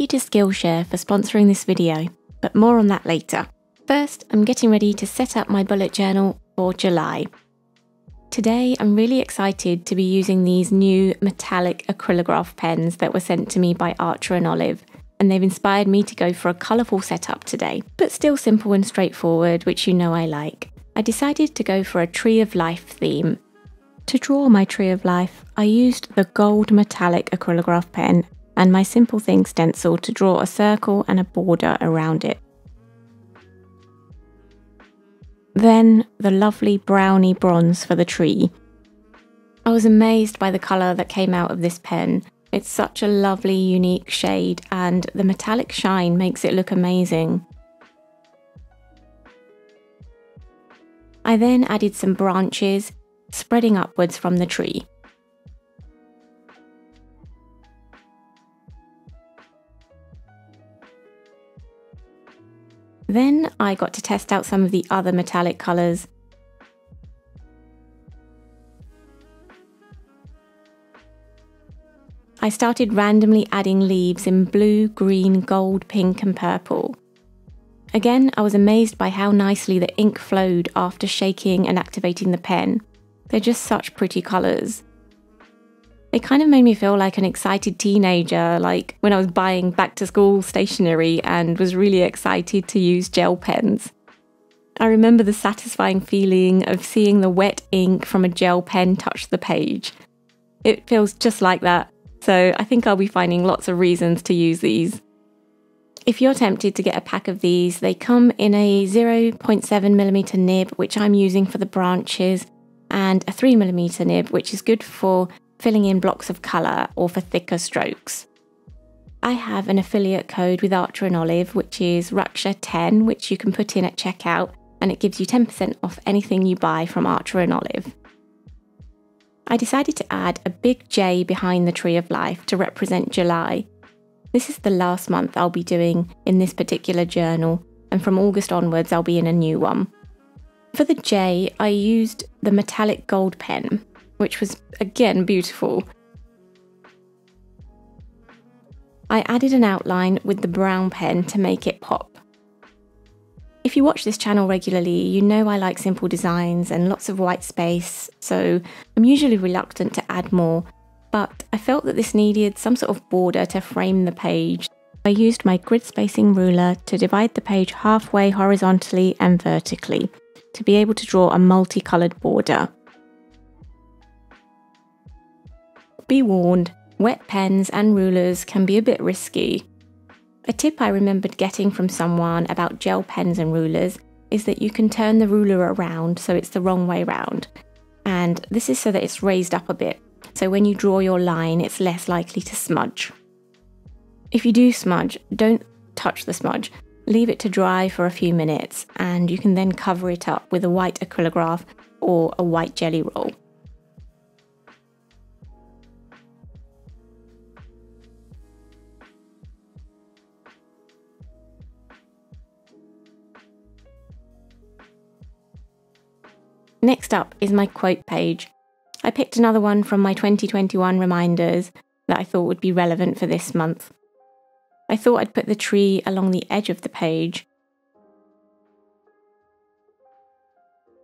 Thank you to Skillshare for sponsoring this video, but more on that later. First, I'm getting ready to set up my bullet journal for July. Today, I'm really excited to be using these new metallic Acrylograph pens that were sent to me by Archer and Olive, and they've inspired me to go for a colourful setup today, but still simple and straightforward, which you know I like. I decided to go for a Tree of Life theme. To draw my Tree of Life, I used the gold metallic Acrylograph pen and my Simple Thing stencil to draw a circle and a border around it. Then the lovely browny bronze for the tree. I was amazed by the colour that came out of this pen. It's such a lovely, unique shade, and the metallic shine makes it look amazing. I then added some branches, spreading upwards from the tree. Then I got to test out some of the other metallic colours. I started randomly adding leaves in blue, green, gold, pink and purple. Again, I was amazed by how nicely the ink flowed after shaking and activating the pen. They're just such pretty colours. It kind of made me feel like an excited teenager, like when I was buying back to school stationery and was really excited to use gel pens. I remember the satisfying feeling of seeing the wet ink from a gel pen touch the page. It feels just like that, so I think I'll be finding lots of reasons to use these. If you're tempted to get a pack of these, they come in a 0.7mm nib, which I'm using for the branches, and a 3mm nib, which is good for filling in blocks of colour or for thicker strokes. I have an affiliate code with Archer and Olive, which is Raksha 10, which you can put in at checkout, and it gives you 10% off anything you buy from Archer and Olive. I decided to add a big J behind the Tree of Life to represent July. This is the last month I'll be doing in this particular journal, and from August onwards I'll be in a new one. For the J, I used the metallic gold pen, which was again beautiful. I added an outline with the brown pen to make it pop. If you watch this channel regularly, you know I like simple designs and lots of white space, so I'm usually reluctant to add more, but I felt that this needed some sort of border to frame the page. I used my grid spacing ruler to divide the page halfway horizontally and vertically, to be able to draw a multicoloured border. Be warned, wet pens and rulers can be a bit risky. A tip I remembered getting from someone about gel pens and rulers is that you can turn the ruler around so it's the wrong way round, and this is so that it's raised up a bit, so when you draw your line it's less likely to smudge. If you do smudge, don't touch the smudge, leave it to dry for a few minutes, and you can then cover it up with a white Acrylograph or a white jelly roll. Next up is my quote page. I picked another one from my 2021 reminders that I thought would be relevant for this month. I thought I'd put the tree along the edge of the page.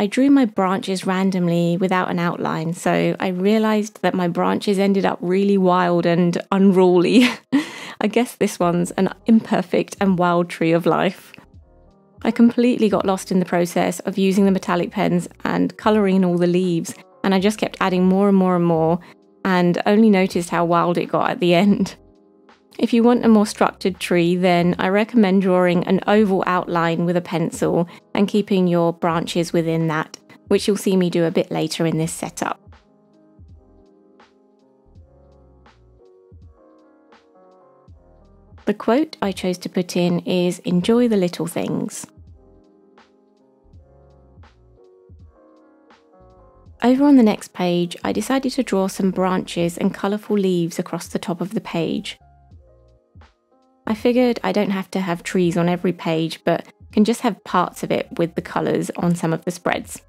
I drew my branches randomly without an outline, so I realised that my branches ended up really wild and unruly. I guess this one's an imperfect and wild Tree of Life. I completely got lost in the process of using the metallic pens and colouring in all the leaves, and I just kept adding more and more and more, and only noticed how wild it got at the end. If you want a more structured tree, then I recommend drawing an oval outline with a pencil and keeping your branches within that, which you'll see me do a bit later in this setup. The quote I chose to put in is "Enjoy the little things." Over on the next page, I decided to draw some branches and colourful leaves across the top of the page. I figured I don't have to have trees on every page, but can just have parts of it with the colours on some of the spreads.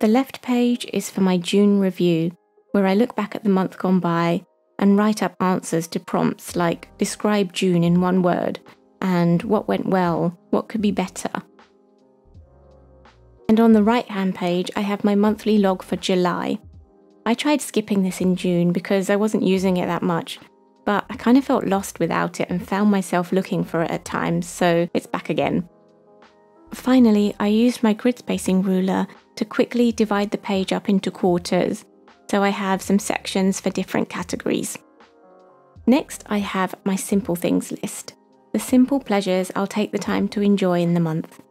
The left page is for my June review, where I look back at the month gone by and write up answers to prompts like describe June in one word and what went well, what could be better. And on the right-hand page, I have my monthly log for July. I tried skipping this in June because I wasn't using it that much, but I kind of felt lost without it and found myself looking for it at times, so it's back again. Finally, I used my grid spacing ruler to quickly divide the page up into quarters, so I have some sections for different categories. Next, I have my simple things list, the simple pleasures I'll take the time to enjoy in the month.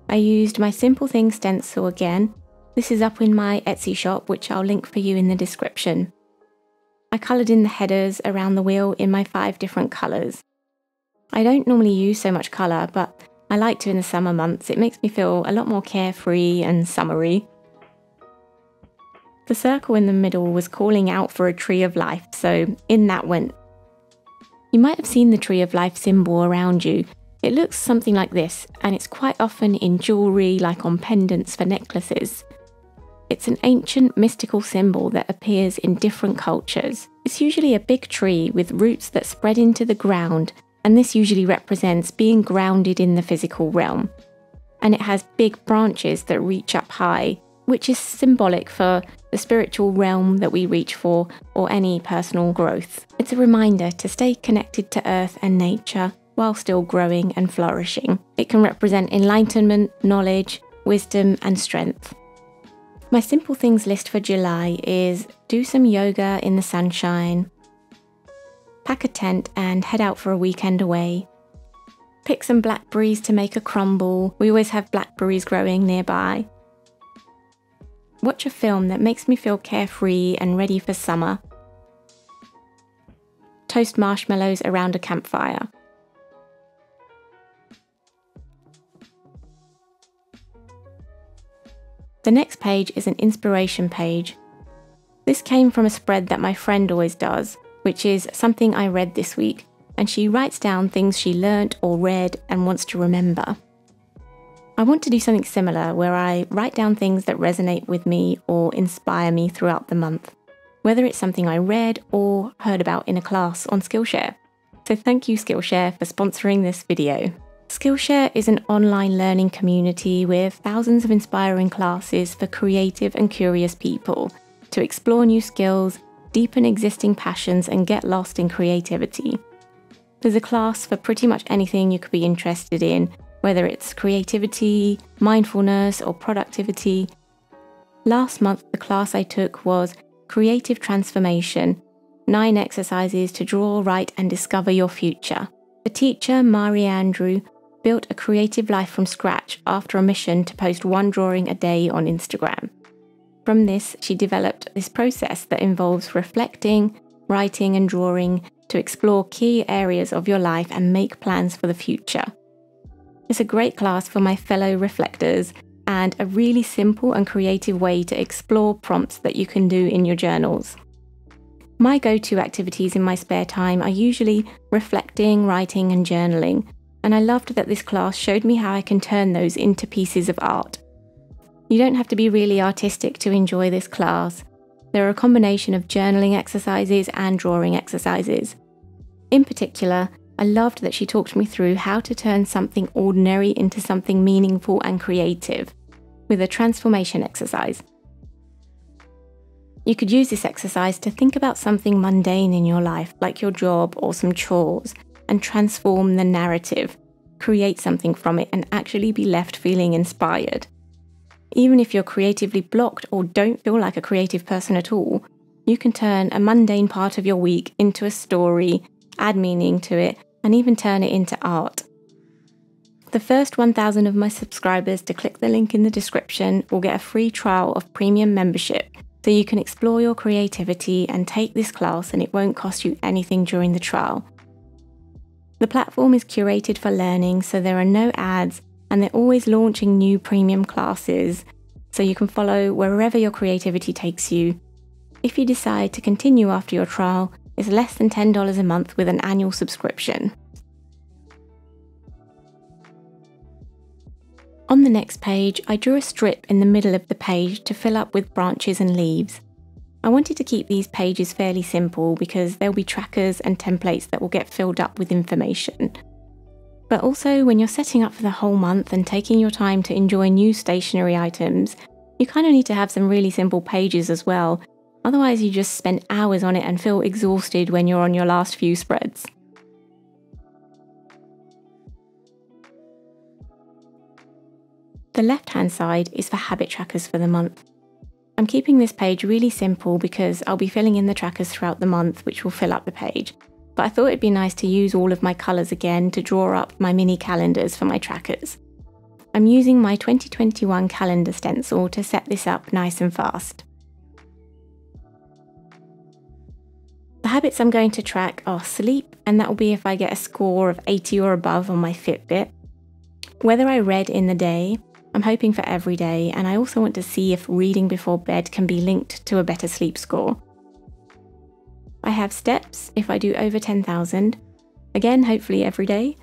I used my simple things stencil again. This is up in my Etsy shop, which I'll link for you in the description. I coloured in the headers around the wheel in my 5 different colours. I don't normally use so much colour, but I like to in the summer months. It makes me feel a lot more carefree and summery. The circle in the middle was calling out for a tree of life, so in that went. You might have seen the tree of life symbol around you. It looks something like this, and it's quite often in jewellery, like on pendants for necklaces. It's an ancient mystical symbol that appears in different cultures. It's usually a big tree with roots that spread into the ground, and this usually represents being grounded in the physical realm. And it has big branches that reach up high, which is symbolic for the spiritual realm that we reach for, or any personal growth. It's a reminder to stay connected to earth and nature while still growing and flourishing. It can represent enlightenment, knowledge, wisdom, and strength. My simple things list for July is do some yoga in the sunshine, pack a tent and head out for a weekend away, pick some blackberries to make a crumble. We always have blackberries growing nearby. Watch a film that makes me feel carefree and ready for summer. Toast marshmallows around a campfire. The next page is an inspiration page. This came from a spread that my friend always does, which is something I read this week, and she writes down things she learnt or read and wants to remember. I want to do something similar where I write down things that resonate with me or inspire me throughout the month, whether it's something I read or heard about in a class on Skillshare. So thank you Skillshare for sponsoring this video. Skillshare is an online learning community with thousands of inspiring classes for creative and curious people to explore new skills, deepen existing passions, and get lost in creativity. There's a class for pretty much anything you could be interested in, whether it's creativity, mindfulness, or productivity. Last month, the class I took was Creative Transformation, 9 exercises to draw, write, and discover your future. The teacher, Mari Andrew, built a creative life from scratch after a mission to post 1 drawing a day on Instagram. From this, she developed this process that involves reflecting, writing, and drawing to explore key areas of your life and make plans for the future. It's a great class for my fellow reflectors and a really simple and creative way to explore prompts that you can do in your journals. My go-to activities in my spare time are usually reflecting, writing, and journaling, and I loved that this class showed me how I can turn those into pieces of art. You don't have to be really artistic to enjoy this class. There are a combination of journaling exercises and drawing exercises. In particular, I loved that she talked me through how to turn something ordinary into something meaningful and creative, with a transformation exercise. You could use this exercise to think about something mundane in your life, like your job or some chores, and transform the narrative, create something from it, and actually be left feeling inspired. Even if you're creatively blocked or don't feel like a creative person at all, you can turn a mundane part of your week into a story, add meaning to it, and even turn it into art. The first 1,000 of my subscribers to click the link in the description will get a free trial of premium membership, so you can explore your creativity and take this class, and it won't cost you anything during the trial. The platform is curated for learning, so there are no ads, and they're always launching new premium classes, so you can follow wherever your creativity takes you. If you decide to continue after your trial, it's less than $10 a month with an annual subscription. On the next page, I drew a strip in the middle of the page to fill up with branches and leaves. I wanted to keep these pages fairly simple because there'll be trackers and templates that will get filled up with information. But also, when you're setting up for the whole month and taking your time to enjoy new stationery items, you kind of need to have some really simple pages as well. Otherwise, you just spend hours on it and feel exhausted when you're on your last few spreads. The left-hand side is for habit trackers for the month. I'm keeping this page really simple because I'll be filling in the trackers throughout the month, which will fill up the page. But I thought it'd be nice to use all of my colours again to draw up my mini calendars for my trackers. I'm using my 2021 calendar stencil to set this up nice and fast. The habits I'm going to track are sleep, and that will be if I get a score of 80 or above on my Fitbit. Whether I read in the day, I'm hoping for every day, and I also want to see if reading before bed can be linked to a better sleep score. I have steps if I do over 10,000, again hopefully every day,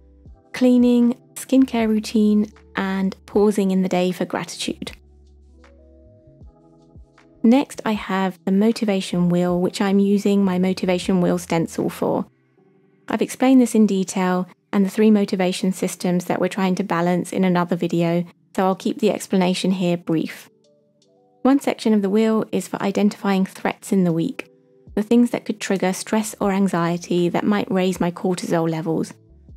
cleaning, skincare routine, and pausing in the day for gratitude. Next I have the motivation wheel, which I'm using my motivation wheel stencil for. I've explained this in detail and the 3 motivation systems that we're trying to balance in another video, so I'll keep the explanation here brief. One section of the wheel is for identifying threats in the week, the things that could trigger stress or anxiety that might raise my cortisol levels.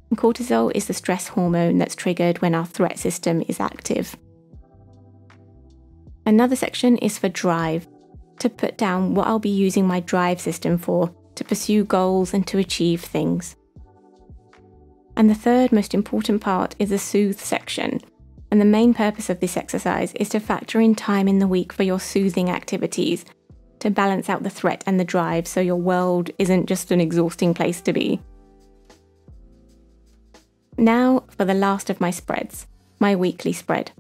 And cortisol is the stress hormone that's triggered when our threat system is active. Another section is for drive, to put down what I'll be using my drive system for, to pursue goals and to achieve things. And the third most important part is the soothe section. And the main purpose of this exercise is to factor in time in the week for your soothing activities, to balance out the threat and the drive so your world isn't just an exhausting place to be. Now for the last of my spreads, my weekly spread.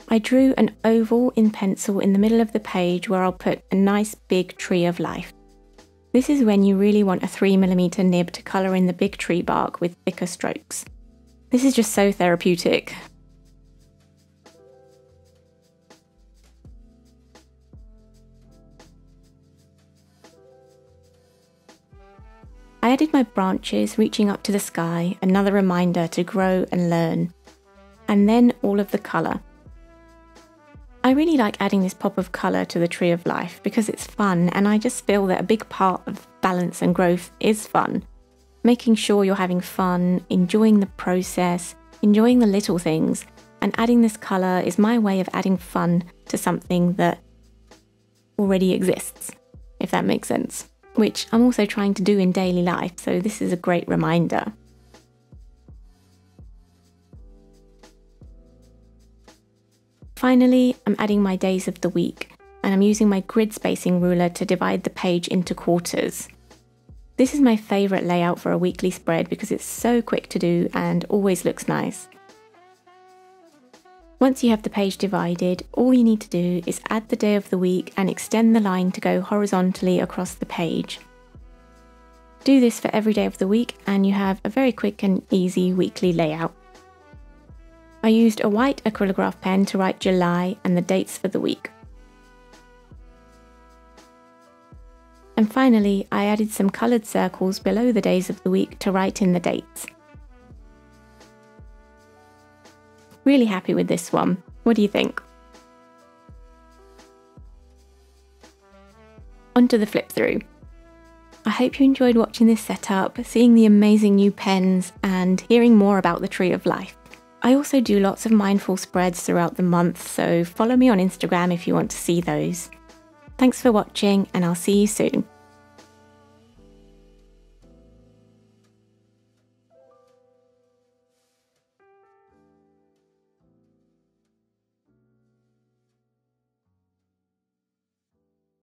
I drew an oval in pencil in the middle of the page where I'll put a nice big tree of life. This is when you really want a 3mm nib to colour in the big tree bark with thicker strokes. This is just so therapeutic. I added my branches reaching up to the sky, another reminder to grow and learn. And then all of the colour. I really like adding this pop of colour to the tree of life because it's fun, and I just feel that a big part of balance and growth is fun. Making sure you're having fun, enjoying the process, enjoying the little things, and adding this colour is my way of adding fun to something that already exists, if that makes sense. Which I'm also trying to do in daily life, so this is a great reminder. Finally, I'm adding my days of the week, and I'm using my grid spacing ruler to divide the page into quarters. This is my favourite layout for a weekly spread because it's so quick to do and always looks nice. Once you have the page divided, all you need to do is add the day of the week and extend the line to go horizontally across the page. Do this for every day of the week and you have a very quick and easy weekly layout. I used a white acrylograph pen to write July and the dates for the week. And finally, I added some coloured circles below the days of the week to write in the dates. Really happy with this one. What do you think? On to the flip through. I hope you enjoyed watching this setup, seeing the amazing new pens and hearing more about the Tree of Life. I also do lots of mindful spreads throughout the month, so follow me on Instagram if you want to see those. Thanks for watching and I'll see you soon.